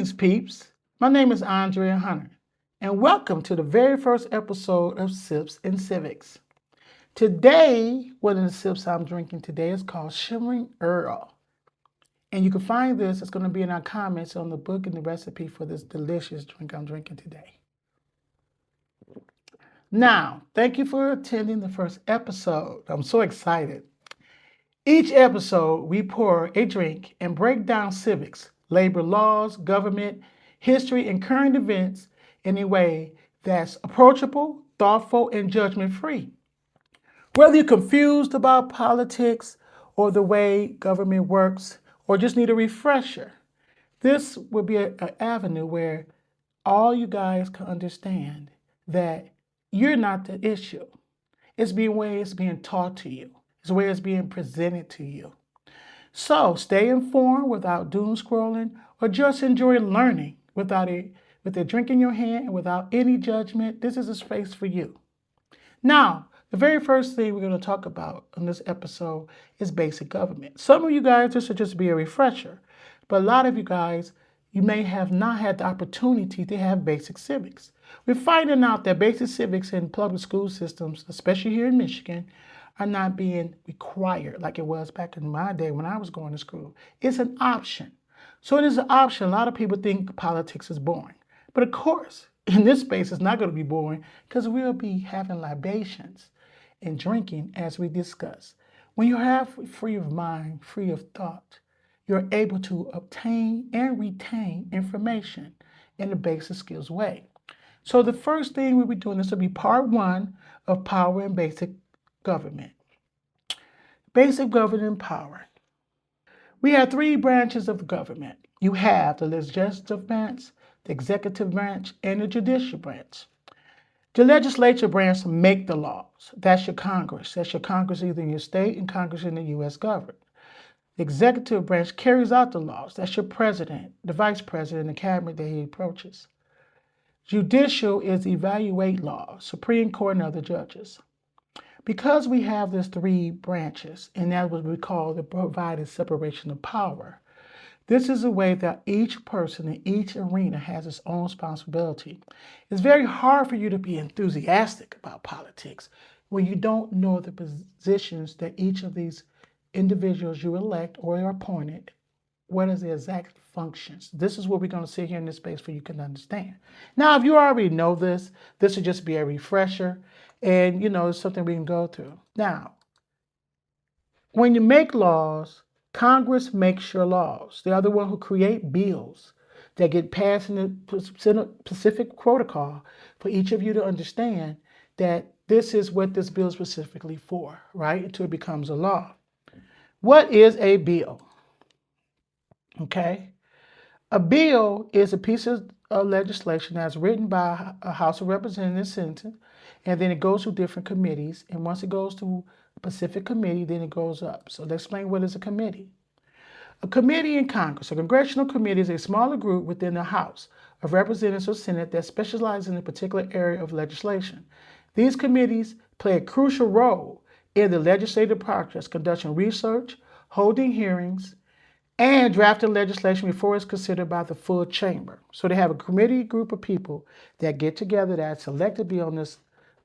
Greetings, peeps. My name is Andrea Hunter, and welcome to the very first episode of Sips Civics. Today, one of the sips I'm drinking today is called Shimmering Earl. And you can find this, it's going to be in our comments on the book and the recipe for this delicious drink I'm drinking today. Now, thank you for attending the first episode. I'm so excited. Each episode, we pour a drink and break down civics, labor laws, government, history, and current events in a way that's approachable, thoughtful, and judgment-free. Whether you're confused about politics or the way government works, or just need a refresher, this will be an avenue where all you guys can understand that you're not the issue. It's the way it's being taught to you. It's the way it's being presented to you. So stay informed without doom scrolling, or just enjoy learning with a drink in your hand and without any judgment. This is a space for you. Now, the very first thing we're going to talk about in this episode is basic government. Some of you guys, this will just be a refresher, but a lot of you guys, you may have not had the opportunity to have basic civics. We're finding out that basic civics in public school systems, especially here in Michigan, are not being required like it was back in my day when I was going to school. It's an option. So it is an option. A lot of people think politics is boring. But of course, in this space, it's not going to be boring because we'll be having libations and drinking as we discuss. When you have free of mind, free of thought, you're able to obtain and retain information in a basic skills way. So the first thing we'll be doing, this will be part one of power and basic government. Basic government and power. We have three branches of the government. You have the legislative branch, the executive branch, and the judicial branch. The legislature branch make the laws. That's your Congress. That's your Congress either in your state and Congress in the U.S. government. The executive branch carries out the laws. That's your president, the vice president, and the cabinet that he approaches. Judicial is evaluate laws, Supreme Court and other judges. Because we have these three branches, and that's what we call the provided separation of power, this is a way that each person in each arena has its own responsibility. It's very hard for you to be enthusiastic about politics when you don't know the positions that each of these individuals you elect or are appointed, what is the exact functions. This is what we're going to sit here in this space for you can understand. Now, if you already know this will just be a refresher. And, it's something we can go through. Now, when you make laws, Congress makes your laws. They are the one who create bills that get passed in the specific protocol for each of you to understand that this is what this bill is specifically for, right? Until it becomes a law. What is a bill? Okay. A bill is a piece of legislation that's written by a House of Representatives, Senate, and then it goes to different committees. And once it goes to a specific committee, then it goes up. So let's explain what is a committee. A committee in Congress, a congressional committee, is a smaller group within the House of Representatives or Senate that specializes in a particular area of legislation. These committees play a crucial role in the legislative process, conducting research, holding hearings, and drafting legislation before it's considered by the full chamber. So they have a committee group of people that get together that selected to be on this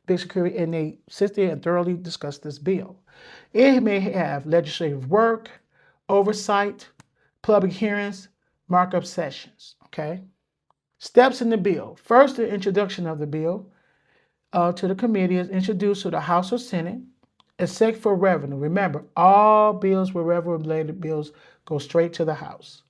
big security, and they sit there and thoroughly discuss this bill. It may have legislative work, oversight, public hearings, markup sessions, okay? Steps in the bill. First, the introduction of the bill to the committee is introduced to the House or Senate, except for revenue. Remember, all bills with revenue-related bills go straight to the House.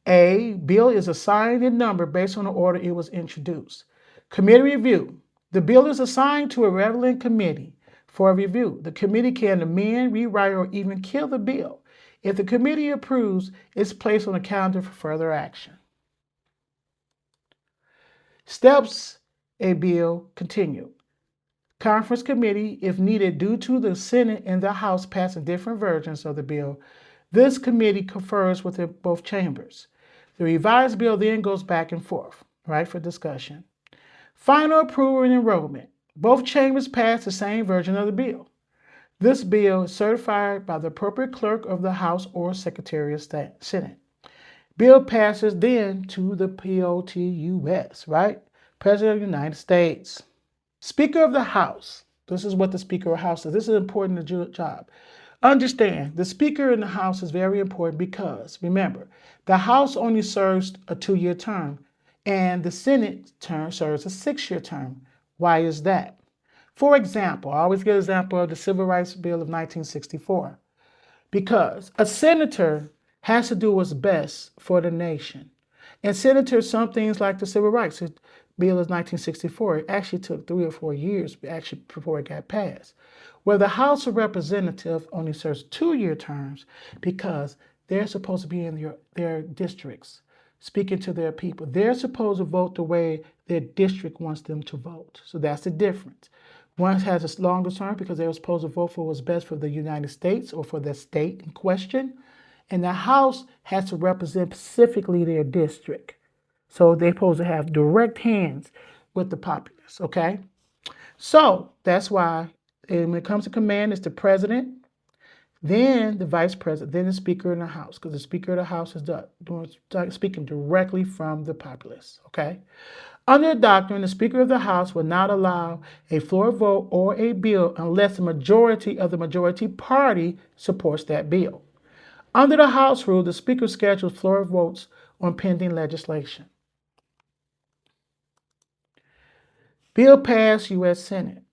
A bill is assigned a number based on the order it was introduced. Committee review. The bill is assigned to a relevant committee for a review. The committee can amend, rewrite, or even kill the bill. If the committee approves, it's placed on the calendar for further action. Steps a bill continue. Conference committee, if needed due to the Senate and the House passing different versions of the bill, this committee confers with both chambers. The revised bill then goes back and forth, right, for discussion. Final approval and enrollment. Both chambers pass the same version of the bill. This bill is certified by the appropriate clerk of the House or Secretary of Senate. Bill passes then to the POTUS, right? President of the United States. Speaker of the House. This is what the Speaker of the House is. This is an important job. Understand, the Speaker in the House is very important because, remember, the House only serves a 2-year term and the Senate term serves a 6-year term. Why is that? For example, I always give an example of the Civil Rights Bill of 1964 because a senator has to do what's best for the nation. And senators, some things like the Civil Rights Bill of 1964, it actually took 3 or 4 years before it got passed. Where the House of Representatives only serves 2-year terms because they're supposed to be in their districts, speaking to their people. They're supposed to vote the way their district wants them to vote. So that's the difference. One has a longer term because they were supposed to vote for what's best for the United States or for the state in question. And the House has to represent specifically their district. So they're supposed to have direct hands with the populace, okay? So that's why when it comes to command, it's the president, then the vice president, then the Speaker in the House, because the Speaker of the House is speaking directly from the populace, okay? Under the doctrine, the Speaker of the House will not allow a floor vote or a bill unless the majority of the majority party supports that bill. Under the House rule, the Speaker schedules floor votes on pending legislation. Bill passed U.S. Senate.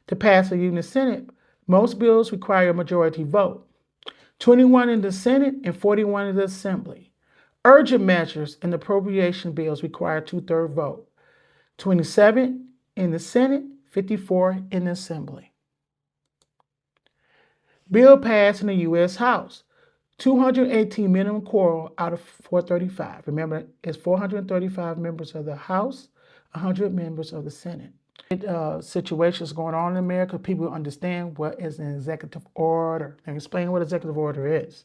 To pass the U.S. Senate, most bills require a majority vote. 21 in the Senate and 41 in the Assembly. Urgent measures and appropriation bills require 2/3 vote. 27 in the Senate, 54 in the Assembly. Bill passed in the U.S. House. 218 minimum quorum out of 435. Remember, it's 435 members of the House, 100 members of the Senate. Situations going on in America, people understand what is an executive order. And explain what executive order is.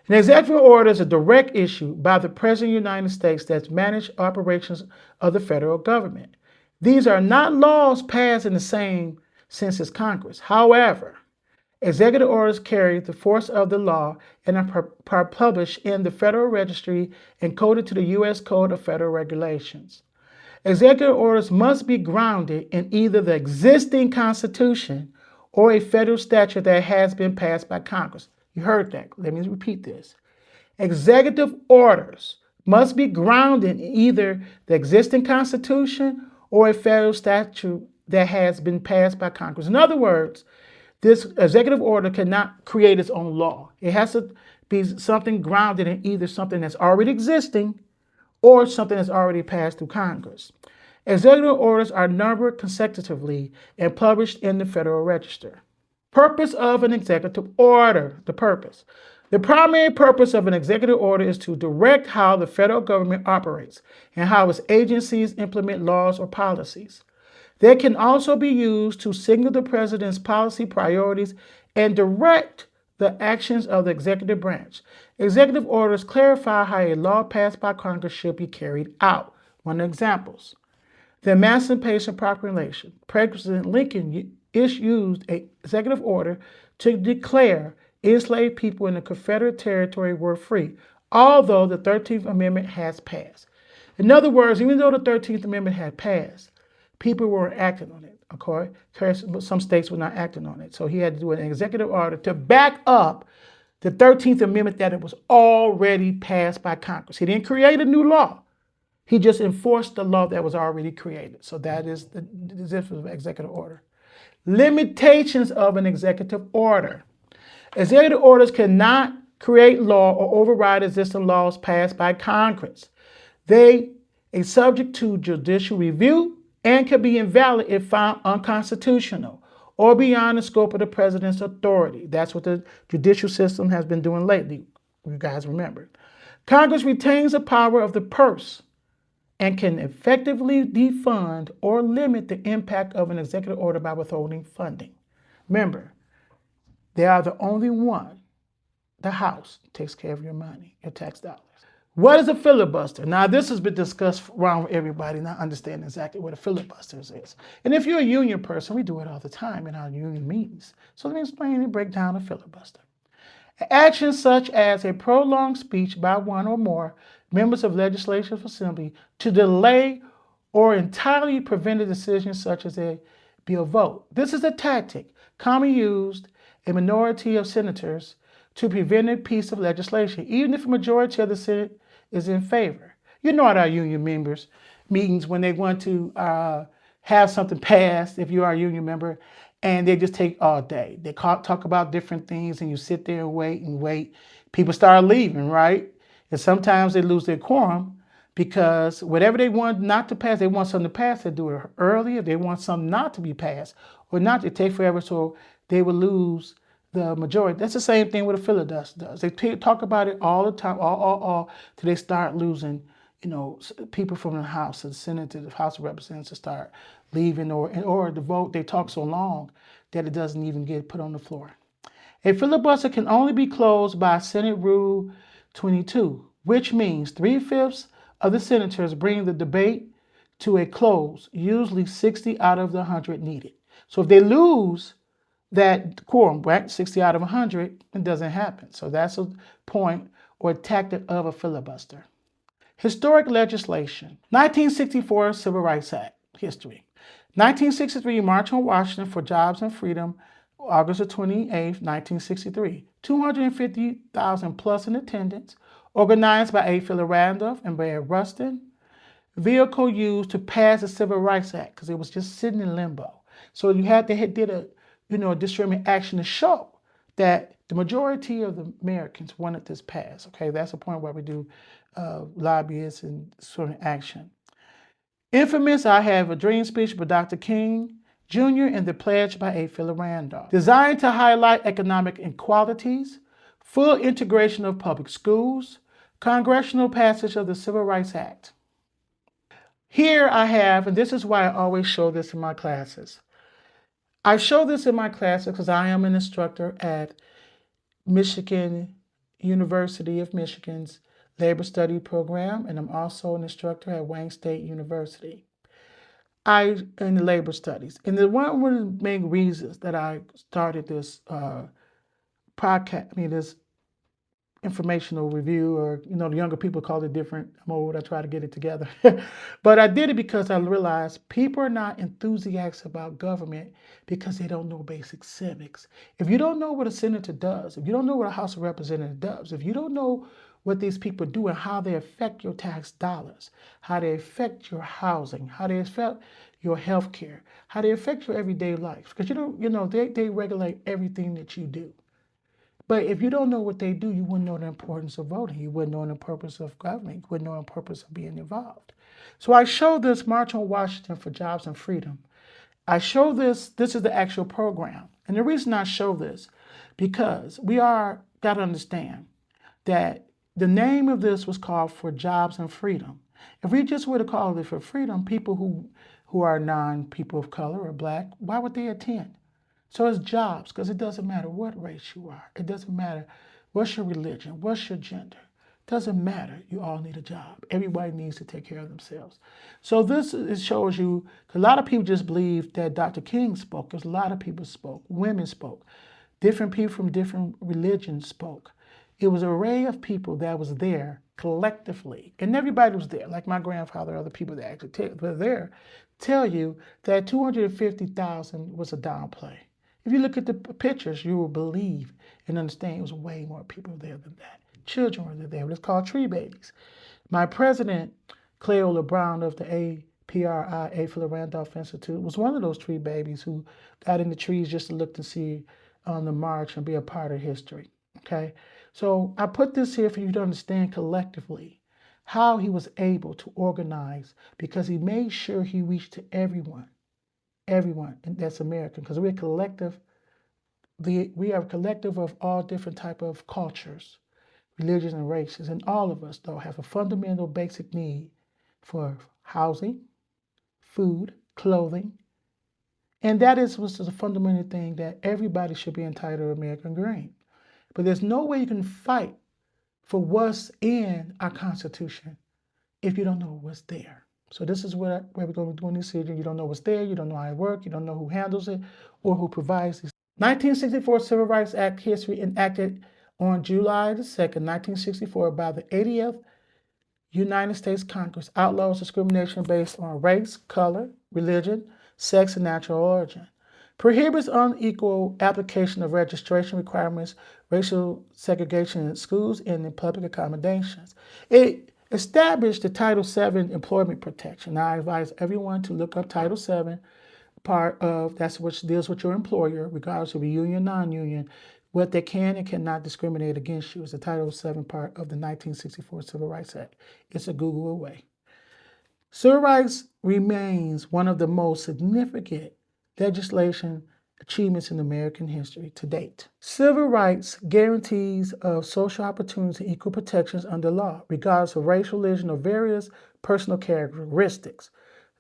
An executive order is a direct issue by the President of the United States that manages operations of the federal government. These are not laws passed in the same sense as Congress. However, executive orders carry the force of the law and are published in the Federal Registry and coded to the U.S. Code of Federal Regulations. Executive orders must be grounded in either the existing Constitution or a federal statute that has been passed by Congress. You heard that. Let me repeat this. Executive orders must be grounded in either the existing Constitution or a federal statute that has been passed by Congress. In other words, this executive order cannot create its own law. It has to be something grounded in either something that's already existing or something that's already passed through Congress. Executive orders are numbered consecutively and published in the Federal Register. Purpose of an executive order. The purpose. The primary purpose of an executive order is to direct how the federal government operates and how its agencies implement laws or policies. They can also be used to signal the president's policy priorities and direct the actions of the executive branch. Executive orders clarify how a law passed by Congress should be carried out. One of the examples. The Emancipation Proclamation. President Lincoln used an executive order to declare enslaved people in the Confederate territory were free, although the 13th Amendment has passed. In other words, even though the 13th Amendment had passed, people weren't acting on it. Okay? Some states were not acting on it. So he had to do an executive order to back up the 13th Amendment that it was already passed by Congress. He didn't create a new law. He just enforced the law that was already created. So that is the difference of executive order. Limitations of an executive order. Executive orders cannot create law or override existing laws passed by Congress. They are subject to judicial review and can be invalid if found unconstitutional or beyond the scope of the president's authority. That's what the judicial system has been doing lately, you guys remember. Congress retains the power of the purse and can effectively defund or limit the impact of an executive order by withholding funding. Remember, they are the only one, the House, takes care of your money, your tax dollars. What is a filibuster? Now, this has been discussed around with everybody, not understanding exactly what a filibuster is. And if you're a union person, we do it all the time in our union meetings. So let me explain and break down a filibuster. Actions such as a prolonged speech by one or more members of legislative assembly to delay or entirely prevent a decision such as a bill vote. This is a tactic commonly used a minority of senators to prevent a piece of legislation, even if a majority of the Senate is in favor. You know at our union members meetings when they want to have something passed, if you are a union member, and they just take all day. They talk about different things, and you sit there and wait and wait. People start leaving, right? And sometimes they lose their quorum because whatever they want not to pass, they want something to pass, they do it early. If they want something not to be passed or not to take forever, so they will lose the majority. That's the same thing with a filibuster does. They talk about it all the time, all, till they start losing, people from the House, the Senate, the House of Representatives start leaving, or the vote, they talk so long that it doesn't even get put on the floor. A filibuster can only be closed by Senate Rule 22, which means 3/5 of the senators bring the debate to a close, usually 60 out of the 100 needed. So if they lose that quorum, right, 60 out of 100, it doesn't happen. So that's a point or a tactic of a filibuster. Historic legislation. 1964 Civil Rights Act. History. 1963 March on Washington for Jobs and Freedom, August 28, 1963. 250,000 plus in attendance, organized by A. Philip Randolph and Brad Rustin. Vehicle used to pass the Civil Rights Act because it was just sitting in limbo. So they did a discriminatory action to show that the majority of the Americans wanted this passed. Okay, that's the point where we do lobbyists and sort of action. Infamous, I Have a Dream speech by Dr. King Jr. and the Pledge by A. Philip Randolph. Designed to highlight economic inequalities, full integration of public schools, congressional passage of the Civil Rights Act. Here I have, and this is why I always show this in my classes. I show this in my classes because I am an instructor at Michigan University of Michigan's Labor Study Program, and I'm also an instructor at Wayne State University. In the labor studies. And one of the main reasons that I started this podcast, this informational review, or the younger people call it different. I'm old, I try to get it together. But I did it because I realized people are not enthusiastic about government because they don't know basic civics. If you don't know what a senator does, if you don't know what a House of Representatives does, if you don't know what these people do and how they affect your tax dollars, how they affect your housing, how they affect your health care, how they affect your everyday life, because they regulate everything that you do. But if you don't know what they do, you wouldn't know the importance of voting. You wouldn't know the purpose of government. You wouldn't know the purpose of being involved. So I show this March on Washington for Jobs and Freedom. I show this is the actual program. And the reason I show this, because we got to understand that the name of this was called for Jobs and Freedom. If we just would have called it for freedom, people who are non-people of color or black, why would they attend? So it's jobs, because it doesn't matter what race you are. It doesn't matter what's your religion, what's your gender. It doesn't matter. You all need a job. Everybody needs to take care of themselves. So it shows you, a lot of people just believe that Dr. King spoke, because a lot of people spoke. Women spoke. Different people from different religions spoke. It was an array of people that was there collectively. And everybody was there, like my grandfather, other people that actually were there, tell you that 250,000 was a downplay. If you look at the pictures, you will believe and understand it was way more people there than that. Children were there. It's called tree babies. My president, Cleola Brown of the APRI, A. Philip Randolph Institute, was one of those tree babies who got in the trees just to look and see on the march and be a part of history. Okay? So I put this here for you to understand collectively how he was able to organize, because he made sure he reached to everyone, and that's American, because we're a collective. We are a collective of all different type of cultures, religions, and races, and all of us, though, have a fundamental basic need for housing, food, clothing, and that was a fundamental thing that everybody should be entitled to American grain. But there's no way you can fight for what's in our Constitution if you don't know what's there. So this is where we're going to be doing this series. You don't know what's there, you don't know how it works, you don't know who handles it or who provides this. 1964 Civil Rights Act history enacted on July the 2nd, 1964, by the 80th United States Congress, outlaws discrimination based on race, color, religion, sex, and natural origin. Prohibits unequal application of registration requirements, racial segregation in schools, and in public accommodations. It established the Title VII employment protection. Now, I advise everyone to look up Title VII, part of that's what deals with your employer, regardless of a union, non-union, what they can and cannot discriminate against you. Is the Title VII part of the 1964 Civil Rights Act. It's a Google away. Civil rights remains one of the most significant legislation achievements in American history to date. Civil rights guarantees of social opportunities and equal protections under law, regardless of race, religion, or various personal characteristics.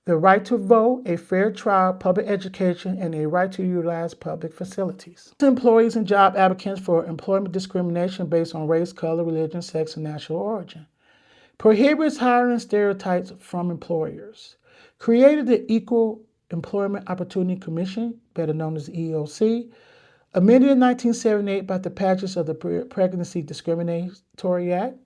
The right to vote, a fair trial, public education, and a right to utilize public facilities. Employees and job applicants for employment discrimination based on race, color, religion, sex, and national origin. Prohibits hiring stereotypes from employers. Created the Equal Employment Opportunity Commission, better known as EOC, amended in 1978 by the passage of the Pregnancy Discriminatory Act.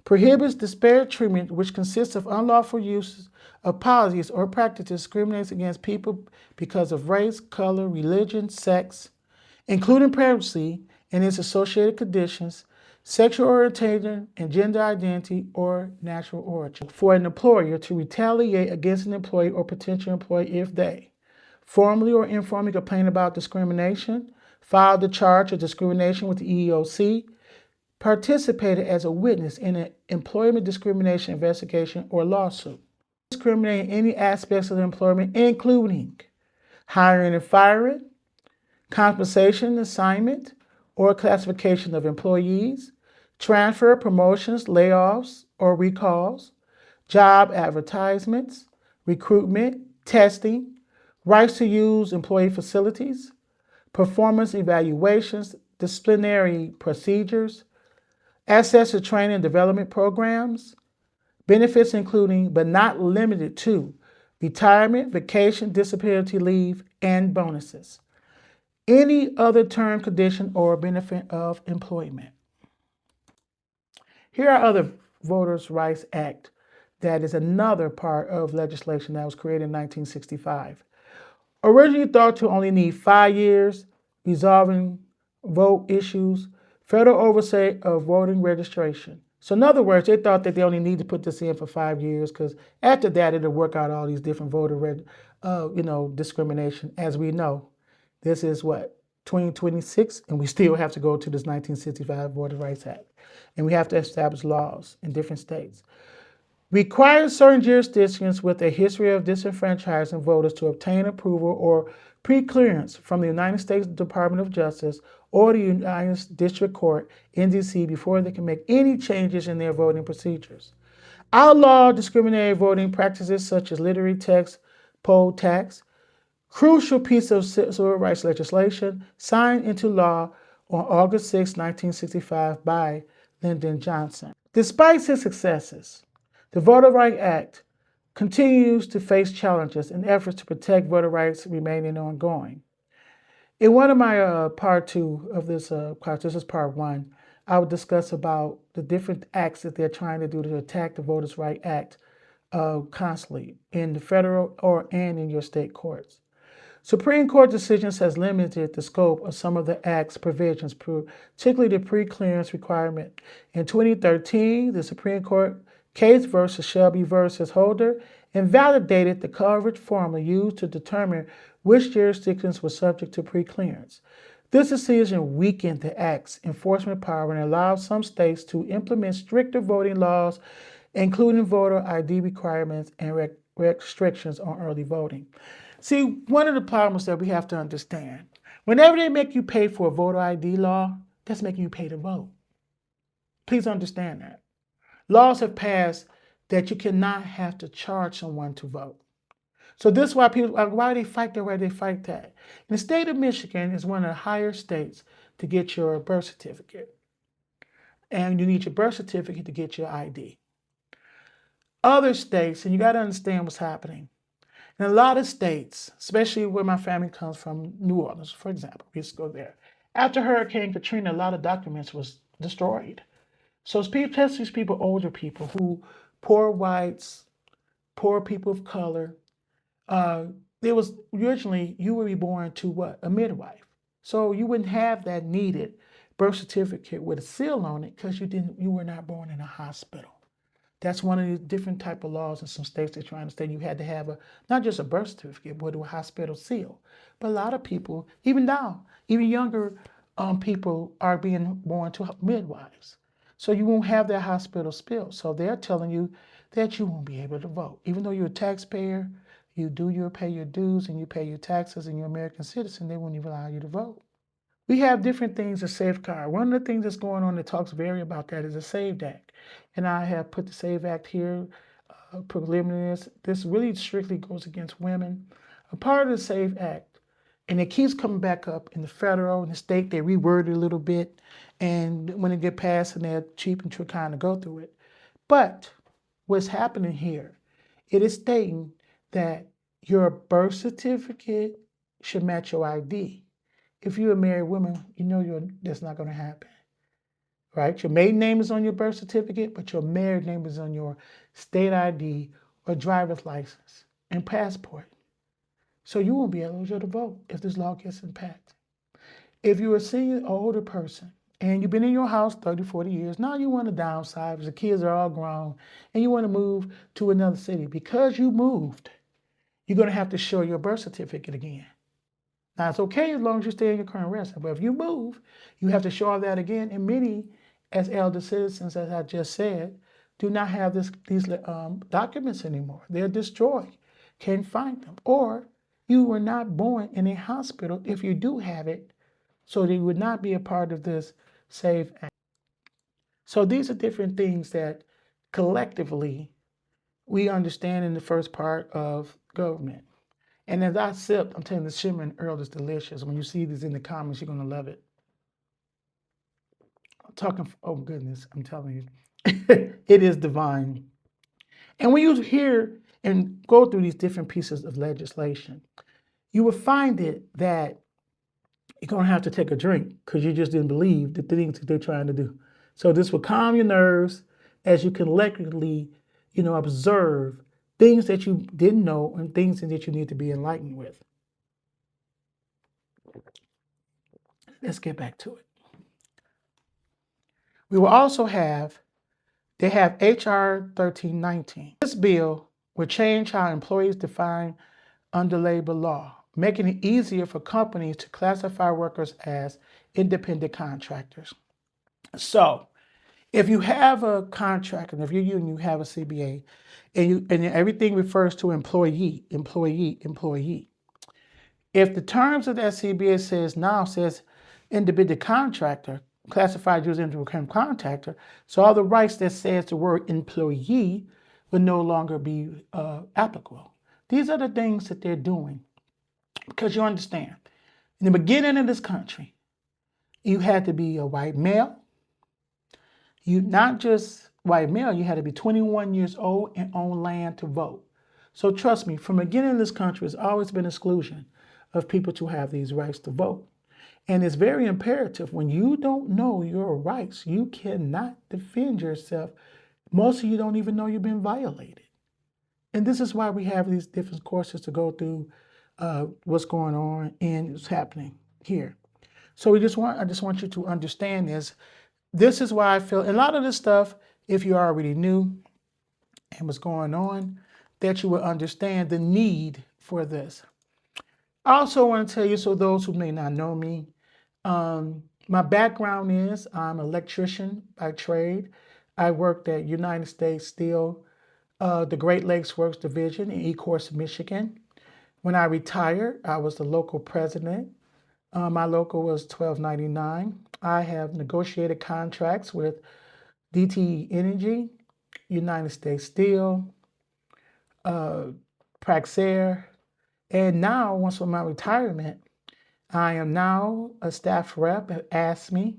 Prohibits disparate treatment, which consists of unlawful use of policies or practices discriminates against people because of race, color, religion, sex, including pregnancy and its associated conditions, sexual orientation and gender identity, or natural origin. For an employer to retaliate against an employee or potential employee if they formally or informally complain about discrimination, filed a charge of discrimination with the EEOC, participated as a witness in an employment discrimination investigation or lawsuit. Discriminate in any aspects of employment, including hiring and firing, compensation, assignment, or classification of employees, transfer, promotions, layoffs, or recalls, job advertisements, recruitment, testing, rights to use employee facilities, performance evaluations, disciplinary procedures, access to training and development programs, benefits including but not limited to retirement, vacation, disability leave, and bonuses. Any other term, condition, or benefit of employment. Here are other Voters' Rights Act that is another part of legislation that was created in 1965. Originally thought to only need 5 years, resolving vote issues, federal oversight of voting registration. So in other words, they thought that they only need to put this in for 5 years because after that it'll work out all these different voter discrimination. As we know, this is what, 2026, and we still have to go to this 1965 Voter Rights Act. And we have to establish laws in different states. Requires certain jurisdictions with a history of disenfranchising voters to obtain approval or pre-clearance from the United States Department of Justice or the United States District Court in D.C. before they can make any changes in their voting procedures. Outlaw discriminatory voting practices such as literary text, poll tax, crucial piece of civil rights legislation signed into law on August 6, 1965 by Lyndon Johnson. Despite its successes, the Voter Rights Act continues to face challenges and efforts to protect voter rights remaining ongoing. In one of my part 2 of this class, this is part 1, I will discuss about the different acts that they're trying to do to attack the Voters' Rights Act constantly in the federal and in your state courts. Supreme Court decisions has limited the scope of some of the Act's provisions, particularly the pre-clearance requirement. In 2013, the Supreme Court case versus Shelby versus Holder invalidated the coverage formula used to determine which jurisdictions were subject to pre-clearance. This decision weakened the Act's enforcement power and allowed some states to implement stricter voting laws, including voter ID requirements and restrictions on early voting. See, one of the problems that we have to understand, whenever they make you pay for a voter ID law, that's making you pay to vote. Please understand that. Laws have passed that you cannot have to charge someone to vote. So this is why people, why they fight that way they fight that. And the state of Michigan is one of the higher states to get your birth certificate. And you need your birth certificate to get your ID. Other states, and you got to understand what's happening. In a lot of states, especially where my family comes from, New Orleans, for example, we just go there. After Hurricane Katrina, a lot of documents was destroyed. So especially these people, older people who, poor whites, poor people of color, uh, there was originally you would be born to what? A midwife. So you wouldn't have that needed birth certificate with a seal on it because you were not born in a hospital. That's one of the different type of laws in some states that trying to say you had to have a not just a birth certificate, but a hospital seal. But a lot of people, even now, even younger people are being born to midwives. So you won't have that hospital spill. So they're telling you that you won't be able to vote. Even though you're a taxpayer, pay your dues and you pay your taxes and you're an American citizen, they won't even allow you to vote. We have different things to safeguard. One of the things that's going on that talks very about that is the SAVE Act. And I have put the SAVE Act here, preliminaries. This really strictly goes against women. A part of the SAVE Act, and it keeps coming back up in the federal and the state, they reword it a little bit. And when it get passed and they're cheap and to kind of go through it. But what's happening here, it is stating that your birth certificate should match your ID. If you're a married woman, you know that's not going to happen, right? Your maiden name is on your birth certificate, but your married name is on your state ID or driver's license and passport. So you won't be eligible to vote if this law gets passed. If you're a senior or older person and you've been in your house 30, 40 years, now you want to downsize because the kids are all grown and you want to move to another city. Because you moved, you're going to have to show your birth certificate again. Now, it's okay as long as you stay in your current residence, but if you move, you have to show all that again. And many, as elder citizens, as I just said, do not have these documents anymore. They're destroyed, can't find them. Or you were not born in a hospital if you do have it, so they would not be a part of this SAVE Act. So these are different things that collectively we understand in the first part of government. And as I sip, I'm telling you, the Shimmering Earl is delicious. When you see this in the comments, you're going to love it. I'm talking, oh goodness, I'm telling you, it is divine. And when you hear and go through these different pieces of legislation, you will find it that you're going to have to take a drink because you just didn't believe the things that they're trying to do. So this will calm your nerves as you collectively, observe things that you didn't know and things that you need to be enlightened with. Let's get back to it. We will also they have HR 1319. This bill will change how employees define under labor law, making it easier for companies to classify workers as independent contractors. So if you have a contract, and if you're union, you have a CBA, and everything refers to employee. If the terms of that CBA says independent contractor, classified as independent contractor, so all the rights that says the word employee will no longer be applicable. These are the things that they're doing because you understand, in the beginning of this country, you had to be a white male. You not just white male, you had to be 21 years old and own land to vote. So trust me, from the beginning of this country, it's always been exclusion of people to have these rights to vote. And it's very imperative when you don't know your rights, you cannot defend yourself. Most of you don't even know you've been violated. And this is why we have these different courses to go through what's going on and what's happening here. So I just want you to understand this. This is why I feel a lot of this stuff, if you already knew and what's going on, that you will understand the need for this. I also want to tell you, so those who may not know me, my background is I'm an electrician by trade. I worked at United States Steel, the Great Lakes Works Division in Ecorse, Michigan. When I retired, I was the local president. My local was 1299. I have negotiated contracts with DTE Energy, United States Steel, Praxair, and now, once with my retirement, I am now a staff rep at ASME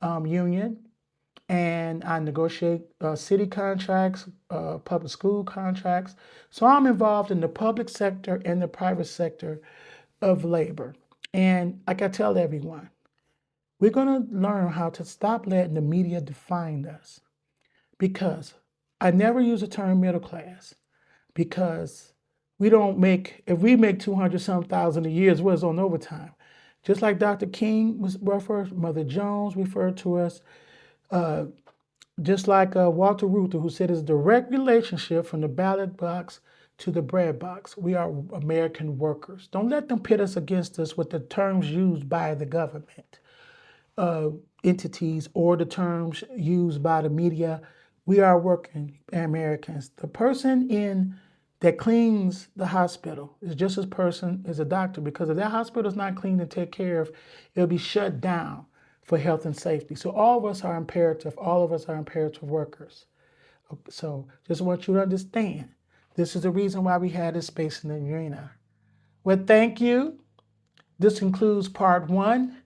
union, and I negotiate city contracts, public school contracts. So I'm involved in the public sector and the private sector of labor. And like I tell everyone, We're going to learn how to stop letting the media define us. Because I never use the term middle class, because if we make 200 some thousand a year, it's on overtime. Just like Dr. King was referred, Mother Jones referred to us, just like Walter Reuther, who said it's a direct relationship from the ballot box to the bread box. We are American workers. Don't let them pit us against us with the terms used by the government entities or the terms used by the media. We are working Americans. The person that cleans the hospital is just as person as a doctor, because if that hospital is not clean and taken care of, it'll be shut down for health and safety. So all of us are imperative. All of us are imperative workers. So just want you to understand, this is the reason why we had this space in the arena. Well, thank you. This concludes part 1,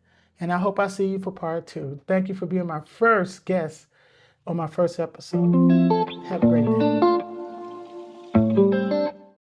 and I hope I see you for part 2. Thank you for being my first guest on my first episode. Have a great day.